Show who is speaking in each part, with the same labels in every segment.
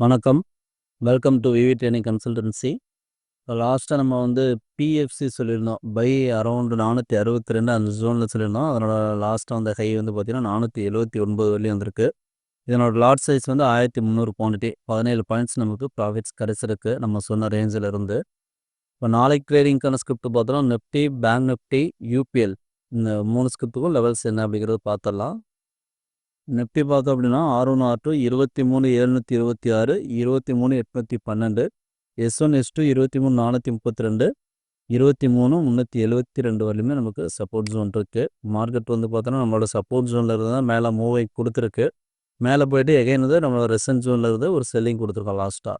Speaker 1: வணக்கம். Welcome to VV training consultancy. லாஸ்ட்டா நம்ம பிஎஃப்சி சொல்லியிருந்தோம். பை அரவுண்ட் 462 அந்த ஜோன்ல சொல்லியிருந்தோம். அதனோட லாஸ்ட்டா வந்த ஹை பார்த்தீங்கன்னா, 479 வரையும் வந்திருக்கு. இதனோட லாட் சைஸ் 1300 குவான்டிட்டி. 17 பாயிண்ட்ஸ் நமக்கு ப்ராஃபிட்ஸ் கிடைச்சிருக்கு. நம்ம சொன்ன ரேஞ்சில இருந்து. இப்போ நாளைக்கு ட்ரேடிங்க்கான ஸ்கிரிப்ட் பார்த்தோம்னா, நிஃப்டி, பேங்க் நிஃப்டி, யூபிஎல் இந்த 3 ஸ்கிரிப்ட்டுக்கும் லெவல்ஸ் என்ன அப்படிங்கிறத பார்த்துடலாம். நிஃப்டி பார்த்தோம் அப்படின்னா R1 R2 23,726 23,812 S1 S2 23,432 23,372 வரையுமே நமக்கு சப்போர்ட் ஜோன் இருக்குது. மார்க்கெட் பார்த்தோன்னா நம்மளோட சப்போர்ட் ஜோனில் இருந்து தான் மேலே மூவ் ஆகி கொடுத்துருக்கு. மேலே போயிட்டு எகைன் நம்மளோட ரெசன்ட் ஜோனில் இருந்து ஒரு செல்லிங் கொடுத்துருக்கோம் லாஸ்ட்டாக.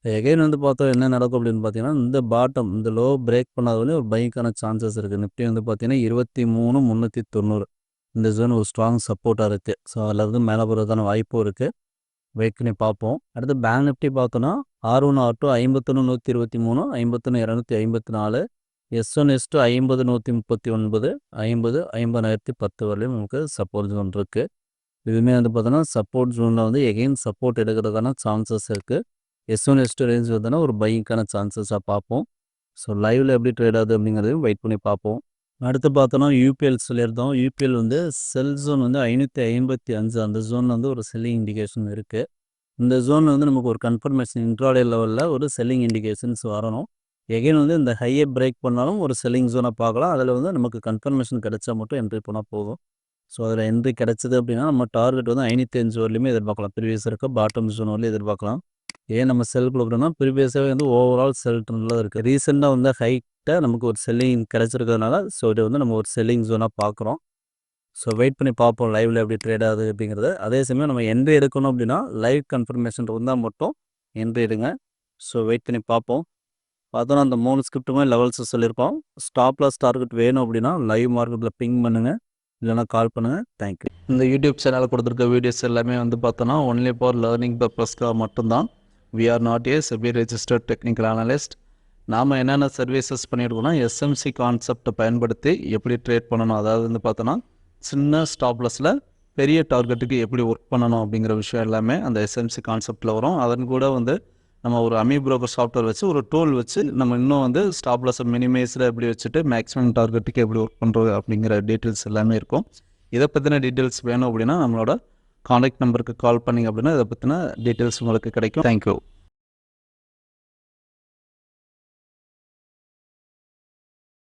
Speaker 1: எகைன் பார்த்தோம் என்ன நடக்கும் அப்படின்னு பார்த்தீங்கன்னா, இந்த பாட்டம் இந்த லோ பிரேக் பண்ணாதவரையும் ஒரு பைக்கான சான்சஸ் இருக்குது. நிஃப்டி பார்த்தீங்கன்னா 23,390 இந்த ஜோன் ஒரு ஸ்ட்ராங் சப்போர்ட்டாக இருக்குது. ஸோ அதில் மேலே போகிறதுக்கான வாய்ப்பும் இருக்குது. வெயிட் பண்ணி பார்ப்போம். அடுத்து பேங்க் நிஃப்டி பார்த்தோன்னா R1 R2 51,123 51,254 S1 S2 50,139 50 50,10 வரையும் நமக்கு சப்போர்ட் ஜோன் இருக்குது. இதுவுமே பார்த்தோன்னா சப்போர்ட் ஜோனில் எகெயின் சப்போர்ட் எடுக்கிறதுக்கான சான்சஸ் இருக்குது. S1 S2 ரேஞ்ச் ஒரு பைக்கான சான்சஸாக பார்ப்போம். ஸோ லைவில் எப்படி ட்ரேட் ஆகுது அப்படிங்கிறதையும் வெயிட் பண்ணி பார்ப்போம். அடுத்து பார்த்தோன்னா யூபிஎல் சொல்லியிருந்தோம். யூபிஎல் செல் ஜோன் 555 அந்த ஜோனில் ஒரு செல்லிங் இண்டிகேஷன் இருக்குது. இந்த ஜோனில் நமக்கு ஒரு கன்ஃபர்மேஷன் இன்ட்ராடே லெவலில் ஒரு செல்லிங் இண்டிகேஷன்ஸ் வரணும். எகைன் இந்த ஹையை பிரேக் பண்ணாலும் ஒரு செல்லிங் ஜோனை பார்க்கலாம். அதில் நமக்கு கன்ஃபர்மேஷன் கிடைச்சா மட்டும் என்ட்ரி பண்ணால் போதும். ஸோ அதில் என்ட்ரி கிடைச்சது அப்படின்னா நம்ம டார்கெட் 505 வரலையுமே எதிர்பார்க்கலாம். ப்ரீவியஸ் இருக்க பாட்டம் ஜோன் வரலையும் எதிர்பார்க்கலாம். ஏன் நம்ம செல் கொடுக்குறோம்னா ப்ரீவியஸாகவே ஓவரால் செல் ட்ரெண்டில் இருக்குது. ரீசெண்டாக ஹைட்டை நமக்கு ஒரு செல்லிங் கிடைச்சிருக்கிறதுனால ஸோ இது நம்ம ஒரு செல்லிங் ஜோனாக பார்க்குறோம். ஸோ வெயிட் பண்ணி பார்ப்போம் லைவில் எப்படி ட்ரேட் ஆகுது அப்படிங்கிறது. அதே சமயம் நம்ம என்ட்ரி எடுக்கணும் அப்படின்னா லைவ் கன்ஃபர்மேஷன் இருந்தால் மட்டும் என்ட்ரி எடுங்க. ஸோ வெயிட் பண்ணி பார்ப்போம். பார்த்தோன்னா அந்த 3 ஸ்கிரிப்ட்டுமே லெவல்ஸ் சொல்லியிருக்கோம். ஸ்டாப் லாஸ் டார்கெட் வேணும் அப்படின்னா லைவ் மார்க்கெட்டில் பிங் பண்ணுங்கள், இல்லைனா கால் பண்ணுங்கள். தேங்க்யூ. இந்த யூடியூப் சேனலில் கொடுத்துருக்க வீடியோஸ் எல்லாமே பார்த்தோன்னா ஒன்லி ஃபார் லேர்னிங் பர்பஸ்க்காக மட்டும்தான். We are not a SEBI registered technical analyst. நாம் என்னென்ன சர்வீசஸ் பண்ணியிருக்கோம்னா எஸ்எம்சி கான்செப்டை பயன்படுத்தி எப்படி ட்ரேட் பண்ணணும், அதாவது பார்த்தோன்னா சின்ன ஸ்டாப்லஸில் பெரிய டார்கெட்டுக்கு எப்படி ஒர்க் பண்ணணும் அப்படிங்கிற விஷயம் எல்லாமே அந்த எஸ்எம்சி கான்செப்டில் வரும். அதன் கூட நம்ம ஒரு அமி புரோக்கர் சாஃப்ட்வேர் வச்சு ஒரு டூல் வச்சு நம்ம இன்னும் ஸ்டாப்லஸை மினிமைஸில் எப்படி வச்சுட்டு மேக்ஸிமம் டார்கெட்டுக்கு எப்படி ஒர்க் பண்ணுறது அப்படிங்கிற டீட்டெயில்ஸ் எல்லாமே இருக்கும். இதை பற்றின டீட்டெயில்ஸ் வேணும் அப்படின்னா நம்மளோட கான்டாக்ட் நம்பருக்கு கால் பண்ணிங்க அப்படின்னா இதை பற்றின டீட்டெயில்ஸ் உங்களுக்கு கிடைக்கும். தேங்க்யூ.